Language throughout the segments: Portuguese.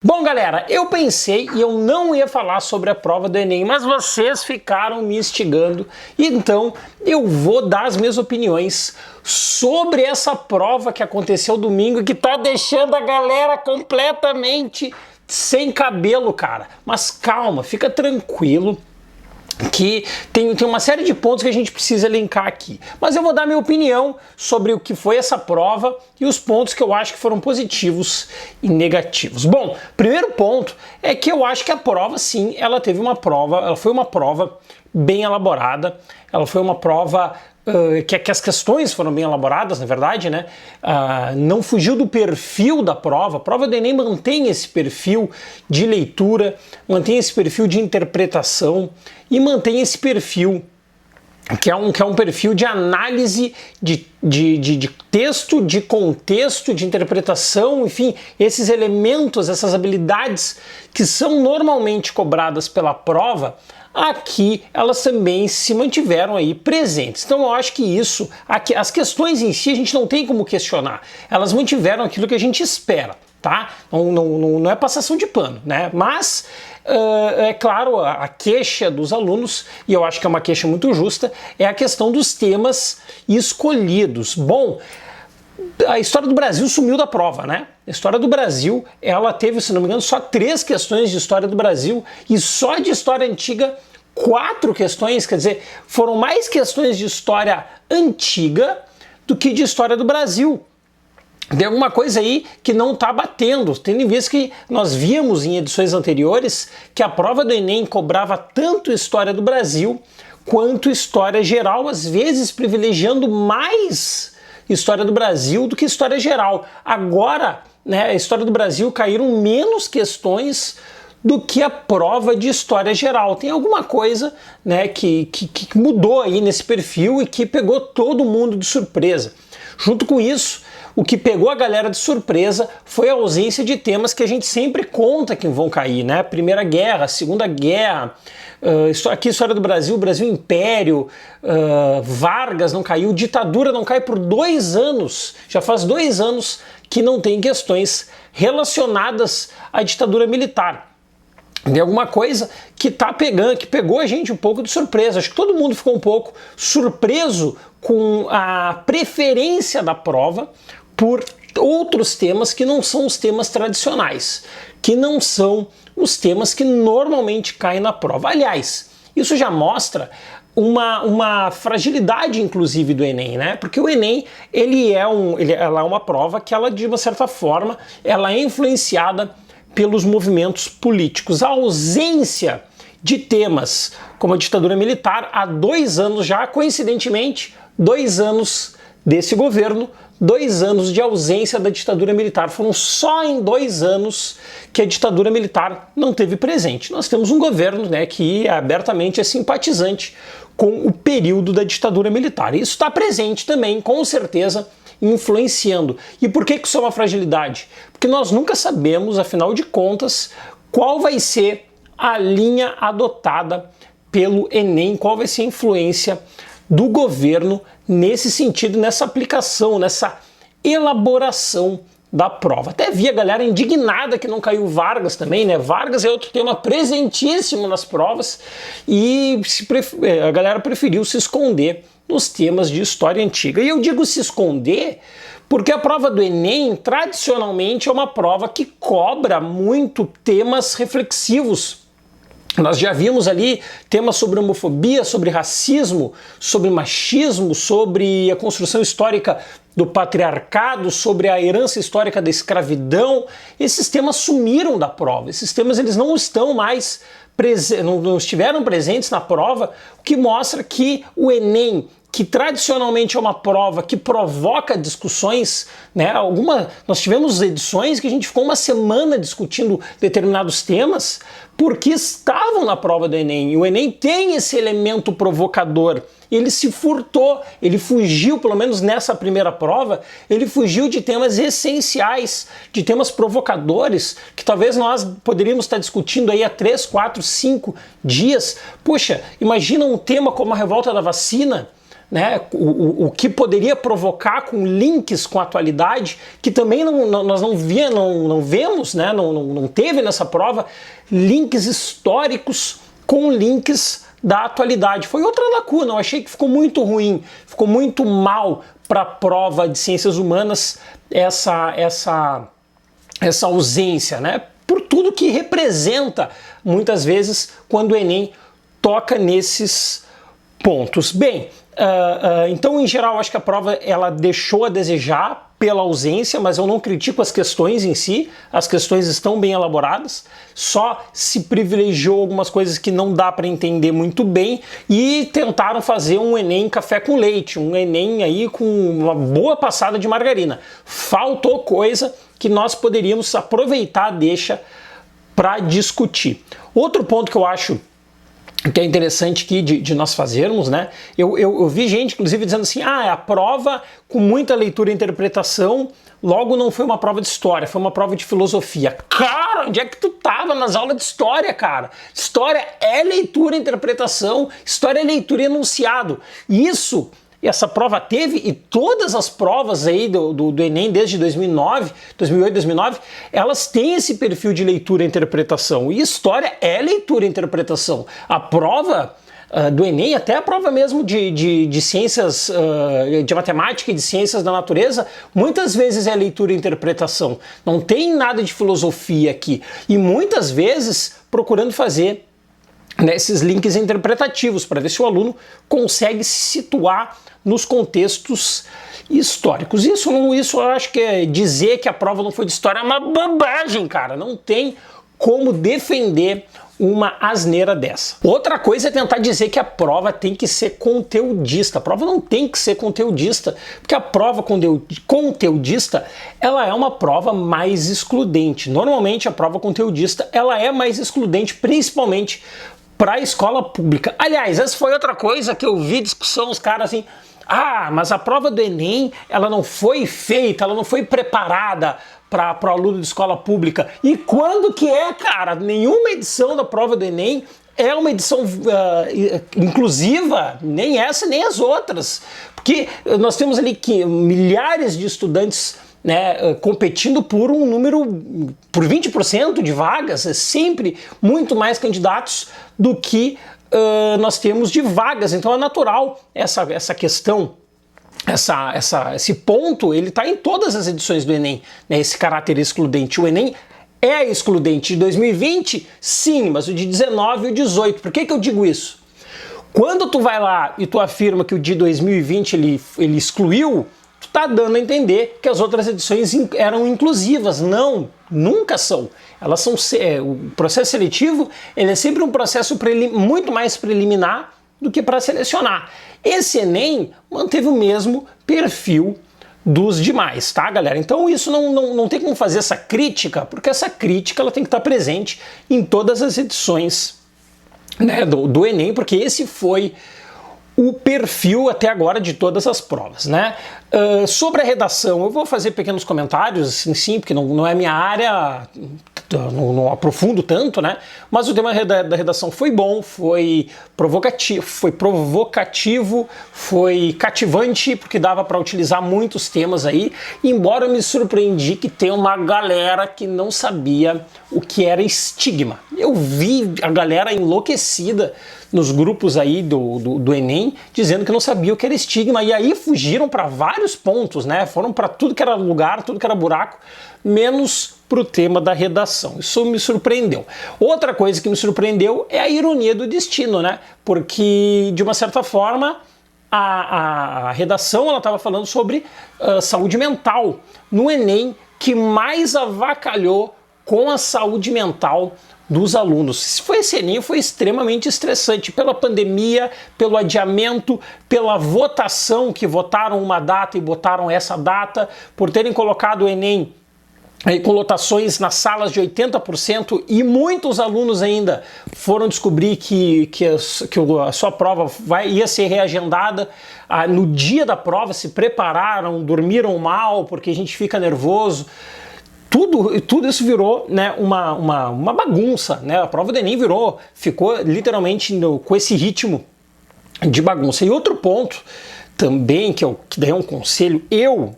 Bom, galera, eu pensei e eu não ia falar sobre a prova do Enem, mas vocês ficaram me instigando, então eu vou dar as minhas opiniões sobre essa prova que aconteceu domingo e que tá deixando a galera completamente sem cabelo, cara. Mas calma, fica tranquilo, que tem uma série de pontos que a gente precisa linkar aqui. Mas eu vou dar minha opinião sobre o que foi essa prova e os pontos que eu acho que foram positivos e negativos. Bom, primeiro ponto é que eu acho que a prova, sim, ela foi uma prova bem elaborada, ela foi uma prova que as questões foram bem elaboradas, na verdade, né? Não fugiu do perfil da prova. A prova do Enem mantém esse perfil de leitura, mantém esse perfil de interpretação e mantém esse perfil que é um perfil de análise de texto, de contexto, de interpretação, enfim, esses elementos, essas habilidades que são normalmente cobradas pela prova, aqui elas também se mantiveram aí presentes. Então eu acho que isso, as questões em si a gente não tem como questionar, elas mantiveram aquilo que a gente espera, tá? Não é passação de pano, né? Mas é claro, a queixa dos alunos, e eu acho que é uma queixa muito justa, é a questão dos temas escolhidos. Bom, a história do Brasil sumiu da prova, né? A história do Brasil, ela teve, se não me engano, só 3 questões de história do Brasil e só de história antiga 4 questões, quer dizer, foram mais questões de história antiga do que de história do Brasil. Tem alguma coisa aí que não está batendo, tendo em vista que nós víamos em edições anteriores que a prova do Enem cobrava tanto história do Brasil quanto história geral, às vezes privilegiando mais história do Brasil do que história geral. Agora, né, a história do Brasil caíram menos questões do que a prova de história geral. Tem alguma coisa, né, que mudou aí nesse perfil e que pegou todo mundo de surpresa. Junto com isso, o que pegou a galera de surpresa foi a ausência de temas que a gente sempre conta que vão cair, né? Primeira Guerra, Segunda Guerra, aqui História do Brasil, Brasil Império, Vargas não caiu, ditadura não cai por 2 anos, já faz 2 anos que não tem questões relacionadas à ditadura militar. Tem alguma coisa que pegou a gente um pouco de surpresa. Acho que todo mundo ficou um pouco surpreso com a preferência da prova por outros temas que não são os temas tradicionais, que não são os temas que normalmente caem na prova. Aliás, isso já mostra uma fragilidade, inclusive, do Enem, né? Porque o Enem, ela é uma prova que ela, de uma certa forma, ela é influenciada pelos movimentos políticos. A ausência de temas como a ditadura militar há 2 anos já, coincidentemente, 2 anos desse governo, 2 anos de ausência da ditadura militar. Foram só em 2 anos que a ditadura militar não teve presente. Nós temos um governo, né, que abertamente é simpatizante com o período da ditadura militar. Isso está presente também, com certeza, influenciando. E por que isso é uma fragilidade? Porque nós nunca sabemos, afinal de contas, qual vai ser a linha adotada pelo Enem, qual vai ser a influência do governo nesse sentido, nessa aplicação, nessa elaboração da prova. Até vi a galera indignada que não caiu Vargas também, né? Vargas é outro tema presentíssimo nas provas e a galera preferiu se esconder nos temas de história antiga. E eu digo se esconder porque a prova do Enem, tradicionalmente, é uma prova que cobra muito temas reflexivos. Nós já vimos ali temas sobre homofobia, sobre racismo, sobre machismo, sobre a construção histórica do patriarcado, sobre a herança histórica da escravidão. Esses temas sumiram da prova. Esses temas eles não estão mais não estiveram presentes na prova, o que mostra que o Enem, que tradicionalmente é uma prova que provoca discussões, né? Nós tivemos edições que a gente ficou uma semana discutindo determinados temas porque estavam na prova do Enem. E o Enem tem esse elemento provocador. Ele se furtou, ele fugiu, pelo menos nessa primeira prova, ele fugiu de temas essenciais, de temas provocadores, que talvez nós poderíamos estar discutindo aí há 3, 4, 5 dias. Poxa, imagina um tema como a revolta da vacina, né, o que poderia provocar com links com a atualidade, que também nós não vemos, né, não teve nessa prova links históricos com links da atualidade. Foi outra lacuna, eu achei que ficou muito ruim, ficou muito mal para a prova de ciências humanas essa ausência, né, por tudo que representa muitas vezes quando o Enem toca nesses pontos. Bem, então em geral acho que a prova ela deixou a desejar pela ausência, mas eu não critico as questões em si, as questões estão bem elaboradas, só se privilegiou algumas coisas que não dá para entender muito bem e tentaram fazer um Enem café com leite, um Enem aí com uma boa passada de margarina. Faltou coisa que nós poderíamos aproveitar, deixa para discutir. Outro ponto que eu acho que é interessante aqui de nós fazermos, né? Eu vi gente, inclusive, dizendo assim, a prova com muita leitura e interpretação, logo não foi uma prova de história, foi uma prova de filosofia. Cara, onde é que tu tava nas aulas de história, cara? História é leitura e interpretação, história é leitura e enunciado. Isso... essa prova teve, e todas as provas aí do Enem desde 2008, 2009, elas têm esse perfil de leitura e interpretação. E história é leitura e interpretação. A prova do Enem, até a prova mesmo de ciências, de matemática e de ciências da natureza, muitas vezes é leitura e interpretação. Não tem nada de filosofia aqui. E muitas vezes procurando fazer esses links interpretativos para ver se o aluno consegue se situar nos contextos históricos. Isso eu acho que é dizer que a prova não foi de história é uma bobagem, cara. Não tem como defender uma asneira dessa. Outra coisa é tentar dizer que a prova tem que ser conteudista. A prova não tem que ser conteudista, porque a prova conteudista ela é uma prova mais excludente. Normalmente a prova conteudista ela é mais excludente, principalmente para a escola pública. Aliás, essa foi outra coisa que eu vi discussão, os caras assim, mas a prova do Enem, ela não foi feita, ela não foi preparada para o aluno de escola pública. E quando que é, cara? Nenhuma edição da prova do Enem é uma edição inclusiva, nem essa nem as outras. Porque nós temos ali milhares de estudantes, né, competindo por um número, por 20% de vagas, é sempre muito mais candidatos do que nós temos de vagas. Então é natural essa questão, esse ponto, ele está em todas as edições do Enem, né, esse caráter excludente. O Enem é excludente de 2020, sim, mas o de 19 e o 18. Por que eu digo isso? Quando tu vai lá e tu afirma que o de 2020 ele excluiu, tu tá dando a entender que as outras edições eram inclusivas. Não, nunca são. Elas são, o processo seletivo ele é sempre um processo muito mais preliminar do que para selecionar. Esse Enem manteve o mesmo perfil dos demais, tá, galera? Então isso não tem como fazer essa crítica, porque essa crítica ela tem que estar presente em todas as edições, né, do Enem, porque esse foi o perfil até agora de todas as provas, né? Sobre a redação, eu vou fazer pequenos comentários, assim, sim, porque não é minha área, não aprofundo tanto, né? Mas o tema da redação foi bom, foi provocativo, foi cativante, porque dava para utilizar muitos temas aí, embora eu me surpreendi que tem uma galera que não sabia o que era estigma. Eu vi a galera enlouquecida nos grupos aí do Enem, dizendo que não sabia o que era estigma, e aí fugiram para vários pontos, né? Foram para tudo que era lugar, tudo que era buraco, menos para o tema da redação. Isso me surpreendeu. Outra coisa que me surpreendeu é a ironia do destino, né? Porque, de uma certa forma, a redação ela estava falando sobre saúde mental. No Enem, que mais avacalhou com a saúde mental dos alunos. Se foi esse Enem, foi extremamente estressante pela pandemia, pelo adiamento, pela votação, que votaram uma data e botaram essa data, por terem colocado o Enem aí com lotações nas salas de 80%, e muitos alunos ainda foram descobrir que a sua prova ia ser reagendada. No dia da prova se prepararam, dormiram mal porque a gente fica nervoso. Tudo isso virou, né, uma bagunça, né? A prova do Enem ficou literalmente com esse ritmo de bagunça. E outro ponto, também, que daí é um conselho, eu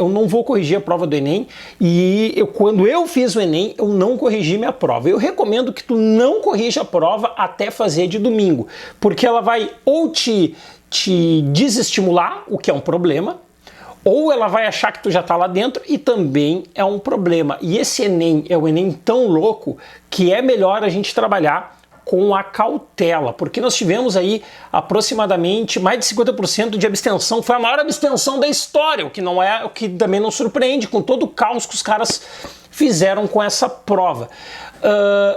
não vou corrigir a prova do Enem, e quando eu fiz o Enem, eu não corrigi minha prova. Eu recomendo que tu não corrija a prova até fazer de domingo, porque ela vai ou te desestimular, o que é um problema, ou ela vai achar que tu já tá lá dentro e também é um problema. E esse Enem é um Enem tão louco que é melhor a gente trabalhar com a cautela, porque nós tivemos aí aproximadamente mais de 50% de abstenção, foi a maior abstenção da história, o que também não surpreende com todo o caos que os caras fizeram com essa prova.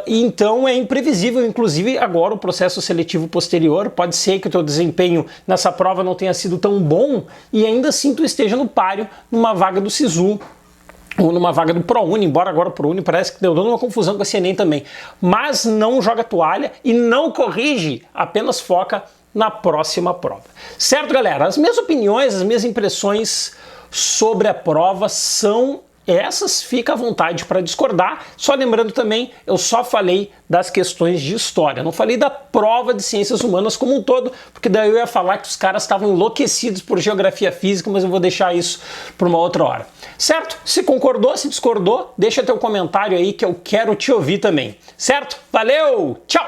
Então é imprevisível, inclusive agora o processo seletivo posterior, pode ser que o teu desempenho nessa prova não tenha sido tão bom e ainda assim tu esteja no páreo numa vaga do SISU, ou numa vaga do ProUni, embora agora o ProUni parece que deu dando uma confusão com esse Enem também. Mas não joga toalha e não corrige, apenas foca na próxima prova. Certo, galera? As minhas opiniões, as minhas impressões sobre a prova são essas, fica à vontade para discordar. Só lembrando também, eu só falei das questões de história, não falei da prova de ciências humanas como um todo, porque daí eu ia falar que os caras estavam enlouquecidos por geografia física, mas eu vou deixar isso para uma outra hora. Certo? Se concordou, se discordou, deixa teu comentário aí que eu quero te ouvir também. Certo? Valeu! Tchau!